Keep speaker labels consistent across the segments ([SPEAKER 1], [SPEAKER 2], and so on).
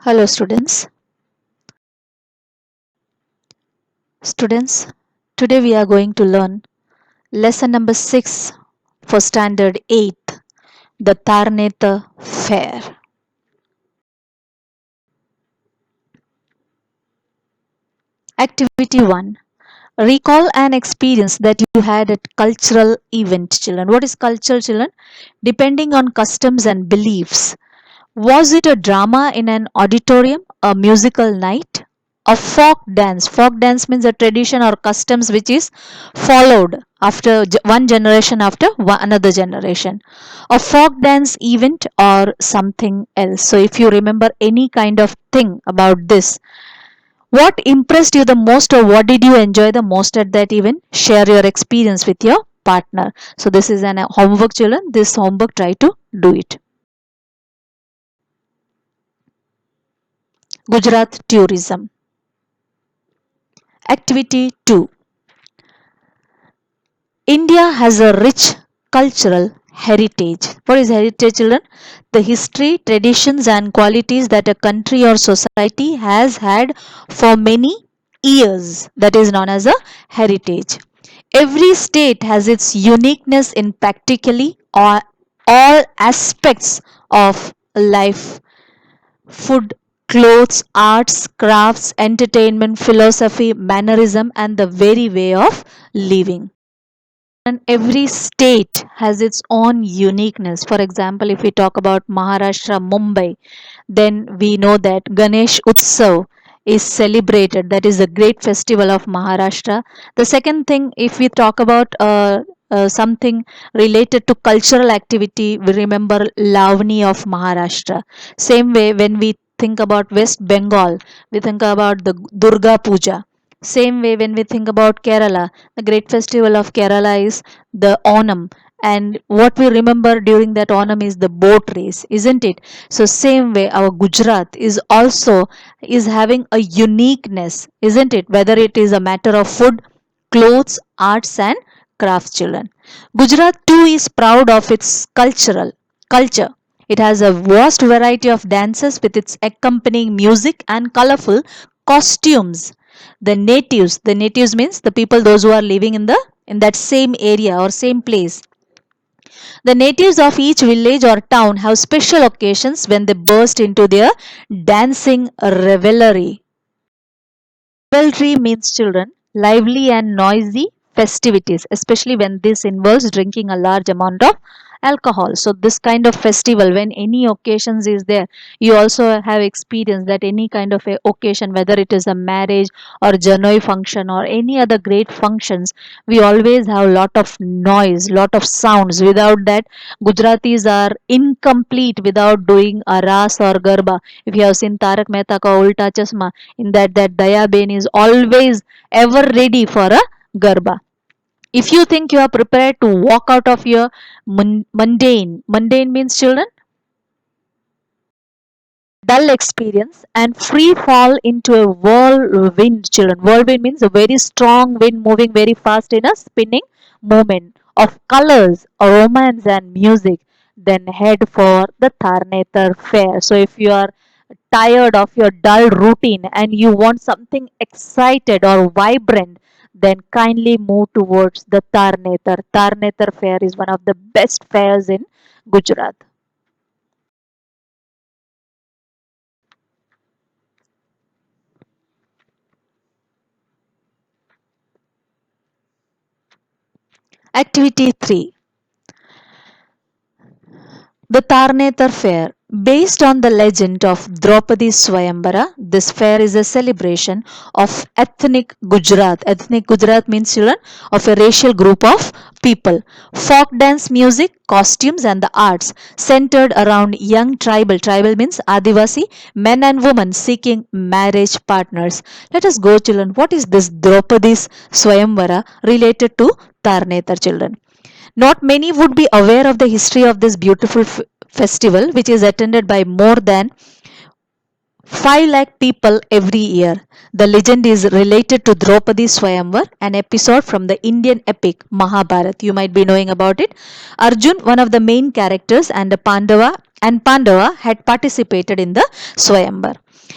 [SPEAKER 1] Hello students. Students, today we are going to learn lesson number 6 for standard 8, the Tarnetar Fair. Activity 1. Recall an experience that you had at cultural event, children. What is cultural, children? Depending on customs and beliefs. Was it a drama in an auditorium, a musical night, a folk dance? Folk dance means a tradition or customs which is followed after one generation after another generation. A folk dance event or something else. So if you remember any kind of thing about this, what impressed you the most or what did you enjoy the most at that event? Share your experience with your partner. So this is an homework, children. This homework, try to do it. Gujarat tourism. Activity 2. India has a rich cultural heritage. What is heritage, children? The history, traditions, and qualities that a country or society has had for many years. That is known as a heritage. Every state has its uniqueness in practically all aspects of life: food, clothes, arts, crafts, entertainment, philosophy, mannerism, and the very way of living. And every state has its own uniqueness. For example, if we talk about Maharashtra, Mumbai, then we know that Ganesh Utsav is celebrated. That is a great festival of Maharashtra. The second thing, if we talk about something related to cultural activity, we remember Lavani of Maharashtra. Same way, when we think about West Bengal, we think about the Durga Puja. Same way, when we think about Kerala, the great festival of Kerala is the Onam. And what we remember during that Onam is the boat race, isn't it? So same way, our Gujarat is also is having a uniqueness, isn't it? Whether it is a matter of food, clothes, arts, and crafts, children. Gujarat too is proud of its culture. It has a vast variety of dances with its accompanying music and colorful costumes. The natives means the people those who are living in that same area or same place. The natives of each village or town have special occasions when they burst into their dancing revelry. Revelry means, children, lively and noisy festivities, especially when this involves drinking a large amount of alcohol. So this kind of festival, when any occasions is there, you also have experienced that any kind of a occasion, whether it is a marriage or janoi function or any other great functions, we always have lot of noise, lot of sounds. Without that, Gujaratis are incomplete without doing a ras or garba. If you have seen Tarak Mehta ka Ulta Chasma, in that Daya Ben is always ever ready for a garba. If you think you are prepared to walk out of your mundane means, children, dull experience and free fall into a whirlwind, children. Whirlwind means a very strong wind moving very fast in a spinning movement of colors, romance, and music. Then head for the Tarnetar fair. So if you are tired of your dull routine and you want something excited or vibrant, then kindly move towards the Tarnetar. Tarnetar fair is one of the best fairs in Gujarat. Activity 3. The Tarnetar Fair. Based on the legend of Draupadi Swayambara, this fair is a celebration of ethnic Gujarat. Ethnic Gujarat means, children, of a racial group of people. Folk dance music, costumes, and the arts centered around young tribal means Adivasi, men and women seeking marriage partners. Let us go, children. What is this Draupadi's Swayambara related to Tarnetar, children? Not many would be aware of the history of this beautiful festival, which is attended by more than 5 lakh people every year. The legend is related to Draupadi Swayamvar, an episode from the Indian epic Mahabharata. You might be knowing about it. Arjun, one of the main characters, and Pandava had participated in the Swayamvar.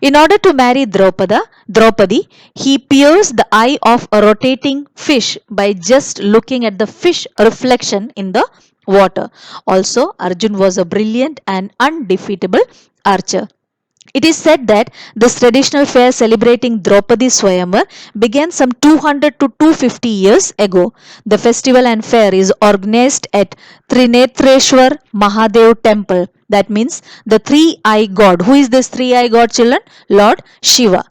[SPEAKER 1] In order to marry Draupadi, he pierced the eye of a rotating fish by just looking at the fish reflection in the water. Also, Arjun was a brilliant and undefeatable archer. It is said that this traditional fair celebrating Draupadi Swayamvar began some 200 to 250 years ago. The festival and fair is organized at Trinetreshwar Mahadev temple. That means the three-eye god. Who is this three-eye god, children? Lord Shiva,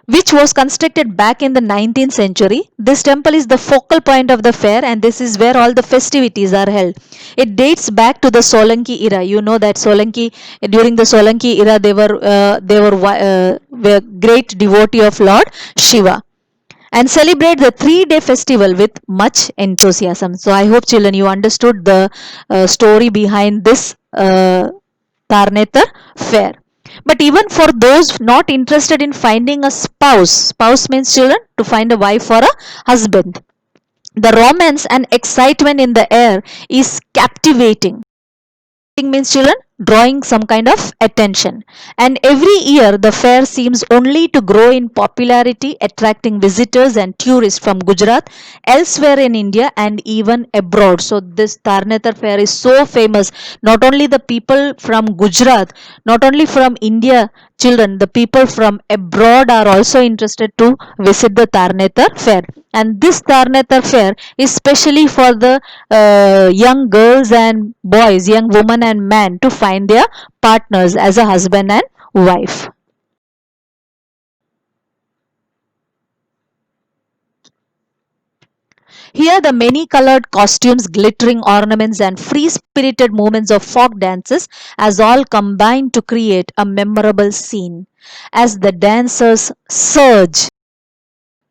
[SPEAKER 1] which was constructed back in the 19th century. This temple is the focal point of the fair, and this is where all the festivities are held. It dates back to the Solanki era. You know that Solanki, during the Solanki era, were great devotee of Lord Shiva and celebrate the 3-day festival with much enthusiasm. So I hope, children, you understood the story behind this Tarnetar fair. But even for those not interested in finding a spouse means, children, to find a wife or a husband, the romance and excitement in the air is captivating. Means, children, drawing some kind of attention, and every year the fair seems only to grow in popularity, attracting visitors and tourists from Gujarat, elsewhere in India, and even abroad. So this Tarnetar fair is so famous. Not only the people from Gujarat, not only from India, children, the people from abroad are also interested to visit the Tarnetar fair. And this Tarnetar fair is specially for the young girls and boys, young women and men, to find their partners as a husband and wife. Here, the many colored costumes, glittering ornaments, and free spirited movements of folk dances as all combine to create a memorable scene. As the dancers surge,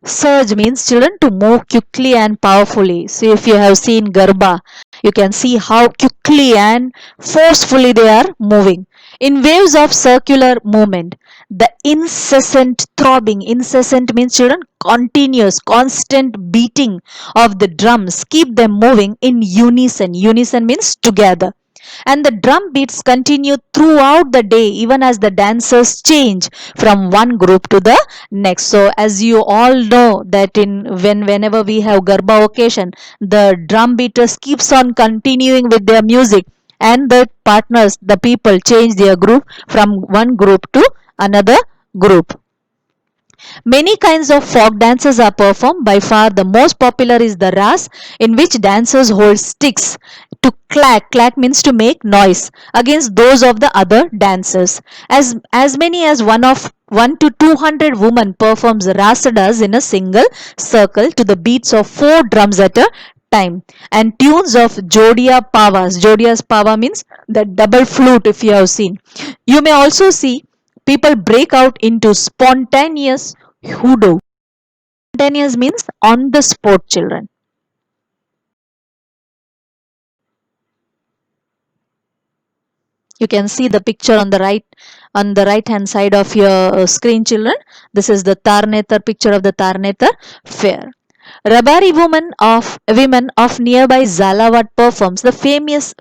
[SPEAKER 1] surge means, children, to move quickly and powerfully. So, if you have seen Garba, you can see how quickly and forcefully they are moving. In waves of circular movement, the incessant throbbing, incessant means, children, continuous, constant beating of the drums keep them moving in unison. Unison means together, and the drum beats continue throughout the day even as the dancers change from one group to the next. So as you all know that whenever we have Garba occasion, the drum beaters keeps on continuing with their music, and the partners, the people, change their group from one group to another group. Many kinds of folk dances are performed. By far the most popular is the ras, in which dancers hold sticks to clack. Clack means to make noise against those of the other dancers. As many as 1 to 200 women performs rasadas in a single circle to the beats of 4 drums at a time and tunes of Jodia Pavas. Jodia's Pava means the double flute, if you have seen. You may also see people break out into spontaneous hoodoo. Spontaneous means on the spot, children. You can see the picture on the right hand side of your screen, children. This is the Tarnetar picture of the Tarnetar fair. Rabari women of nearby Zalawat performs the famous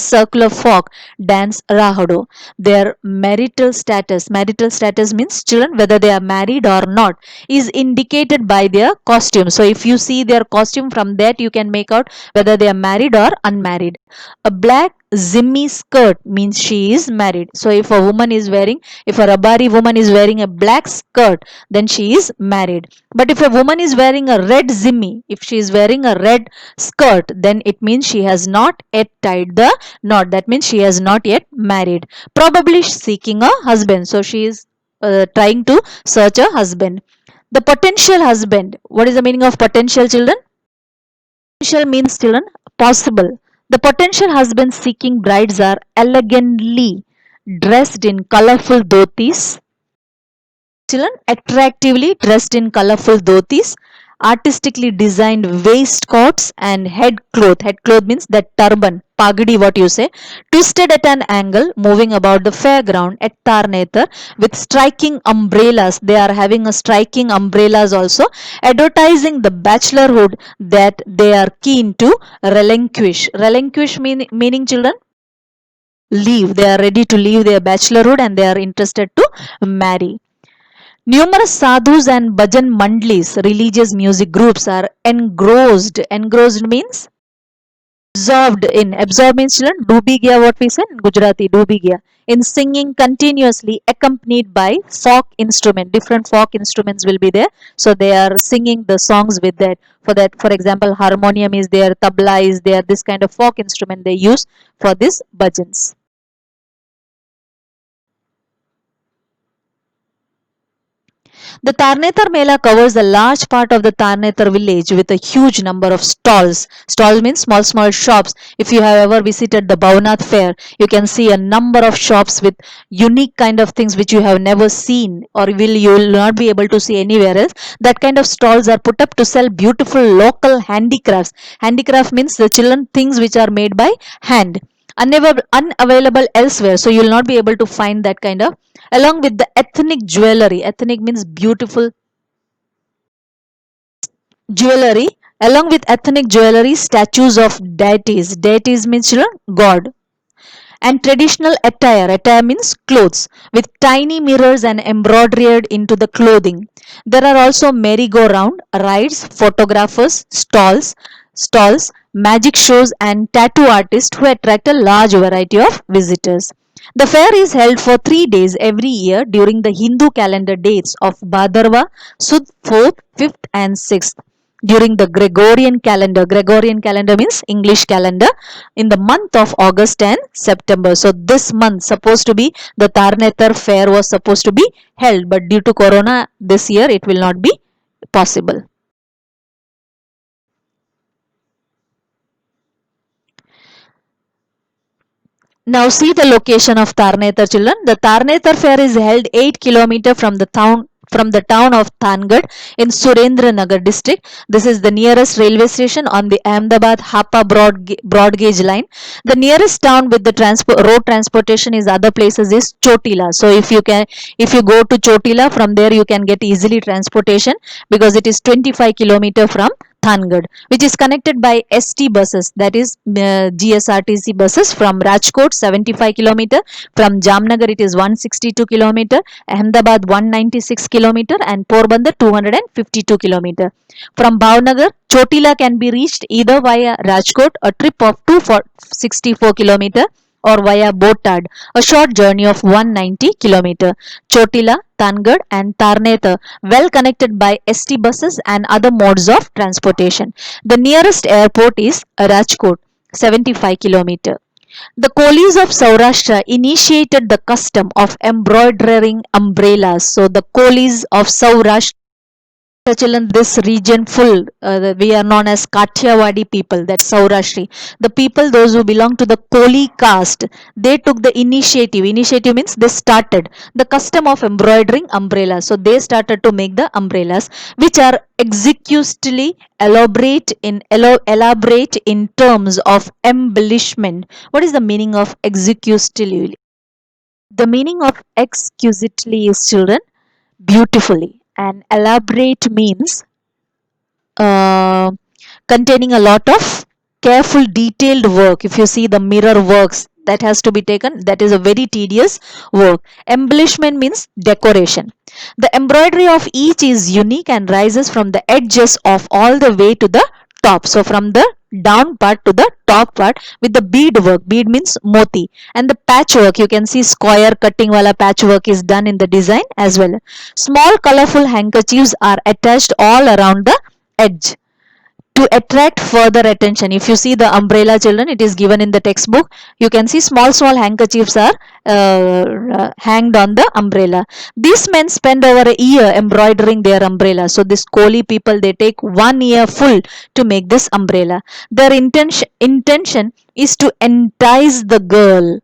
[SPEAKER 1] circular folk dance Rahado. Their marital status means, children, whether they are married or not, is indicated by their costume. So if you see their costume, from that you can make out whether they are married or unmarried. A black zimmi skirt means she is married. So if a Rabari woman is wearing a black skirt, then she is married. But if a woman is wearing a red zimmi, if she is wearing a red skirt, then it means she has not yet tied the knot. That means she has not yet married. Probably seeking a husband. So she is trying to search a husband. The potential husband. What is the meaning of potential, children? Potential means, children, possible. The potential husband seeking brides are elegantly dressed in colorful dhotis. Children, attractively dressed in colorful dhotis, artistically designed waistcoats, and head cloth. Head cloth means that turban, pagdi, what you say, twisted at an angle, moving about the fairground at Tarnetar with striking umbrellas. They are having a striking umbrellas also, advertising the bachelorhood that they are keen to relinquish. Relinquish meaning, children? leave. They are ready to leave their bachelorhood and they are interested to marry. Numerous sadhus and bhajan mandlis, religious music groups, are engrossed. Engrossed means absorbed in. Absorb means children, डूबी गया, what we say in Gujarati, डूबी गया. In singing continuously accompanied by folk instrument. Different folk instruments will be there. So they are singing the songs with that. For example, harmonium is there, tabla is there, this kind of folk instrument they use for these bhajans. The Tarnetar Mela covers a large part of the Tarnetar village with a huge number of stalls. Stalls means small, small shops. If you have ever visited the Bhavanath fair, you can see a number of shops with unique kind of things which you have never seen or you will not be able to see anywhere else. That kind of stalls are put up to sell beautiful local handicrafts. Handicraft means the children things which are made by hand. Unavailable elsewhere, so you will not be able to find that kind of, along with the ethnic jewelry. Ethnic means beautiful jewelry. Along with ethnic jewelry, statues of deities. Deities means children, god. And traditional attire. Attire means clothes with tiny mirrors and embroidered into the clothing. There are also merry-go-round rides, photographers, stalls, magic shows, and tattoo artists who attract a large variety of visitors. The fair is held for 3 days every year during the Hindu calendar dates of Bhadarva, Sud 4th, 5th, and 6th. During the Gregorian calendar means English calendar, in the month of August and September. So this month supposed to be the Tarnetar fair was supposed to be held, but due to Corona this year it will not be possible. Now see the location of Tarnetar, children. The Tarnetar fair is held 8 km from the town of Thangad in Surendranagar district. This is the nearest railway station on the Ahmedabad Hapa broad gauge line. The nearest town with the road transportation is other places is Chotila. So if you go to Chotila, from there you can get easily transportation because it is 25 km from Thangad, which is connected by ST buses, that is GSRTC buses from Rajkot 75 km, from Jamnagar it is 162 km, Ahmedabad 196 km, and Porbandar 252 km. From Bhavnagar, Chotila can be reached either via Rajkot, a trip of 264 km, or via Botad, a short journey of 190 km. Chotila, Tangad, and Tarnetar well connected by ST buses and other modes of transportation. The nearest airport is Rajkot, 75 km. The Kolis of Saurashtra initiated the custom of embroidering umbrellas. So the Kolis of Saurashtra, children, this region full, we are known as Kathiawadi people, that's Saurashtri. The people, those who belong to the Koli caste, they took the initiative. Initiative means they started the custom of embroidering umbrellas. So they started to make the umbrellas, which are exquisitely elaborate in terms of embellishment. What is the meaning of exquisitely? The meaning of exquisitely is, children, beautifully, and elaborate means uh, containing a lot of careful detailed work. If you see the mirror works that has to be taken, that is a very tedious work. Embellishment means decoration. The embroidery of each is unique and rises from the edges of all the way to the top. So from the down part to the top part with the bead work. Bead means moti, and the patchwork, you can see square cutting wala patchwork is done in the design as well. Small colorful handkerchiefs are attached all around the edge to attract further attention. If you see the umbrella, children, it is given in the textbook. You can see small handkerchiefs are hanged on the umbrella. These men spend over a year embroidering their umbrella. So this Koli people, they take 1 year full to make this umbrella. Their intention is to entice the girl.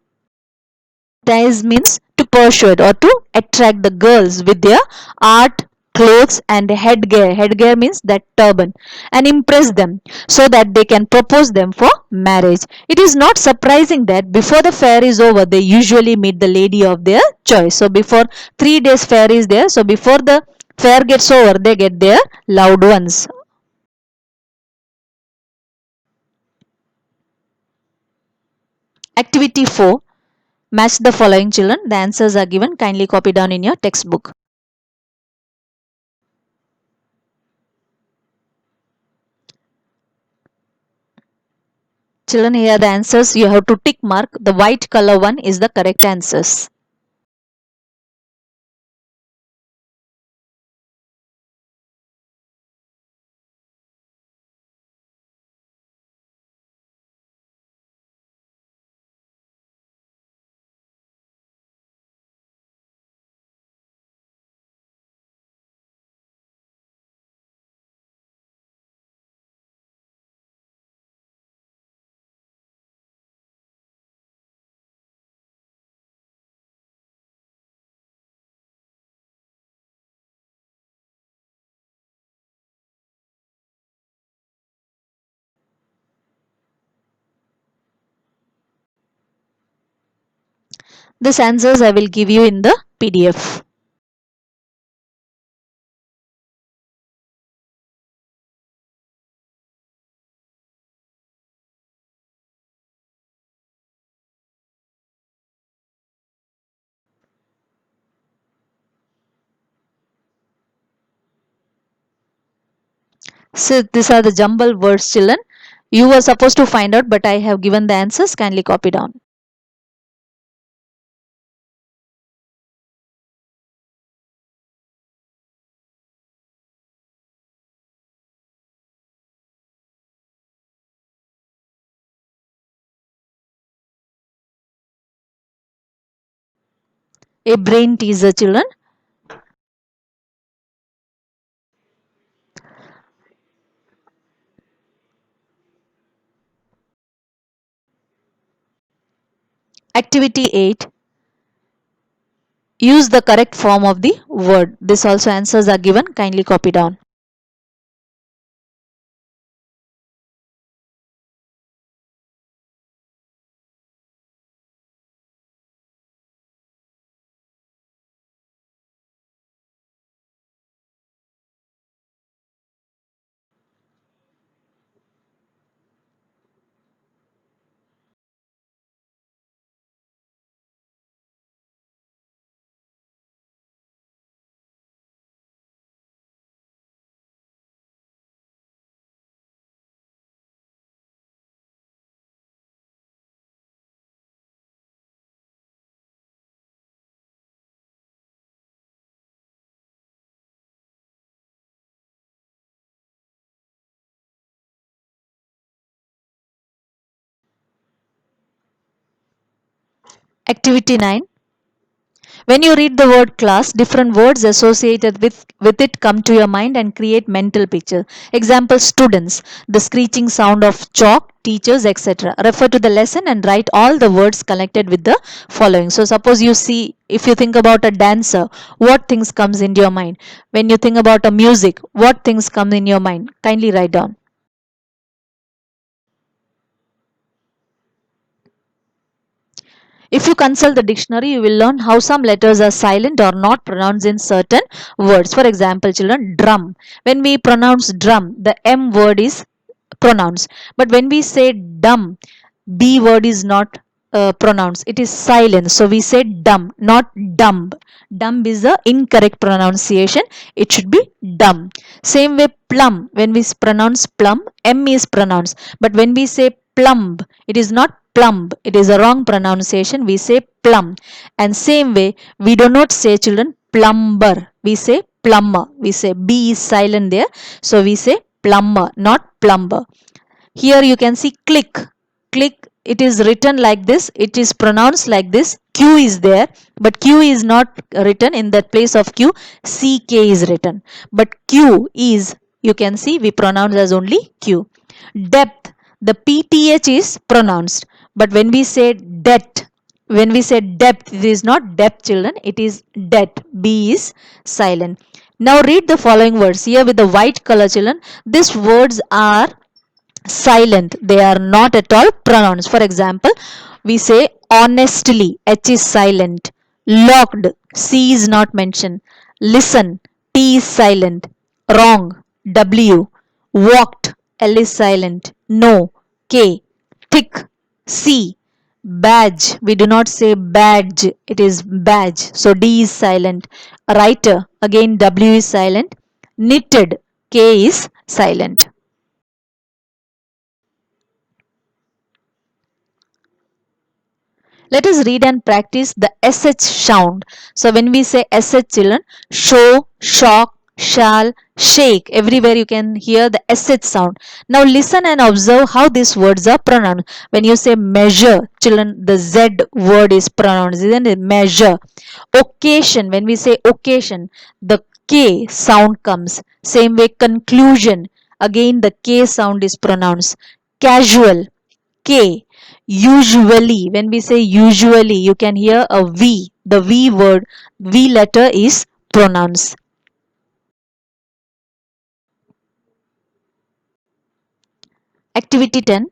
[SPEAKER 1] Entice means to persuade or to attract the girls with their art, clothes, and headgear. Headgear means that turban, and impress them so that they can propose them for marriage. It is not surprising that before the fair is over, they usually meet the lady of their choice. So before 3 days fair is there, so before the fair gets over, they get their loved ones. Activity 4. Match the following, children. The answers are given. Kindly copy down in your textbook. Children, here are the answers. You have to tick mark. The white color one is the correct answers. These answers I will give you in the PDF. So these are the jumbled words, children. You were supposed to find out, but I have given the answers. Kindly copy down. A brain teaser, children. Activity 8. Use the correct form of the word. This also answers are given. Kindly copy down. Activity 9. When you read the word class, different words associated with it come to your mind and create mental picture. Example, students, the screeching sound of chalk, teachers, etc. Refer to the lesson and write all the words connected with the following. So suppose you see, if you think about a dancer, what things comes into your mind? When you think about a music, what things come in your mind? Kindly write down. If you consult the dictionary, you will learn how some letters are silent or not pronounced in certain words. For example, children, drum. When we pronounce drum, the M word is pronounced. But when we say dumb, B word is not pronounced. It is silent. So we say dumb, not dumb. Dumb is the incorrect pronunciation. It should be dumb. Same way, plum. When we pronounce plum, M is pronounced. But when we say plumb, it is not plumb. It is a wrong pronunciation. We say plum. And same way, we do not say, children, plumber. We say plumber. We say B is silent there. So we say plumber, not plumber. Here you can see click. Click, it is written like this. It is pronounced like this. Q is there, but Q is not written. In that place of Q, CK is written. But Q is, you can see, we pronounce as only Q. Depth, the PTH is pronounced. But when we say debt, when we say depth, it is not depth, children. It is debt. B is silent. Now read the following words. Here with the white color, children, these words are silent. They are not at all pronounced. For example, we say honestly, H is silent. Locked, C is not mentioned. Listen, T is silent. Wrong, W. Walked, L is silent. No, K. Thick, C. Badge, we do not say badge, it is badge. So D is silent. Writer, again W is silent. Knitted, K is silent. Let us read and practice the SH sound. So when we say SH, children, show, shock, shall, shake, everywhere you can hear the SH sound. Now listen and observe how these words are pronounced. When you say measure, children, the Z word is pronounced, isn't it? Measure. Occasion, when we say occasion, the K sound comes. Same way conclusion, again the K sound is pronounced. Casual, K. Usually, when we say usually, you can hear a V. The V word, V letter is pronounced. Activity 10.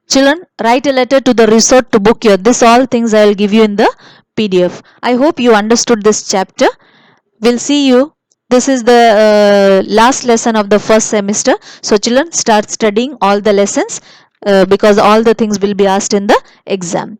[SPEAKER 1] Children, write a letter to the resort to book your. This all things I will give you in the PDF. I hope you understood this chapter. We'll see you. This is the last lesson of the first semester. So children, start studying all the lessons because all the things will be asked in the exam.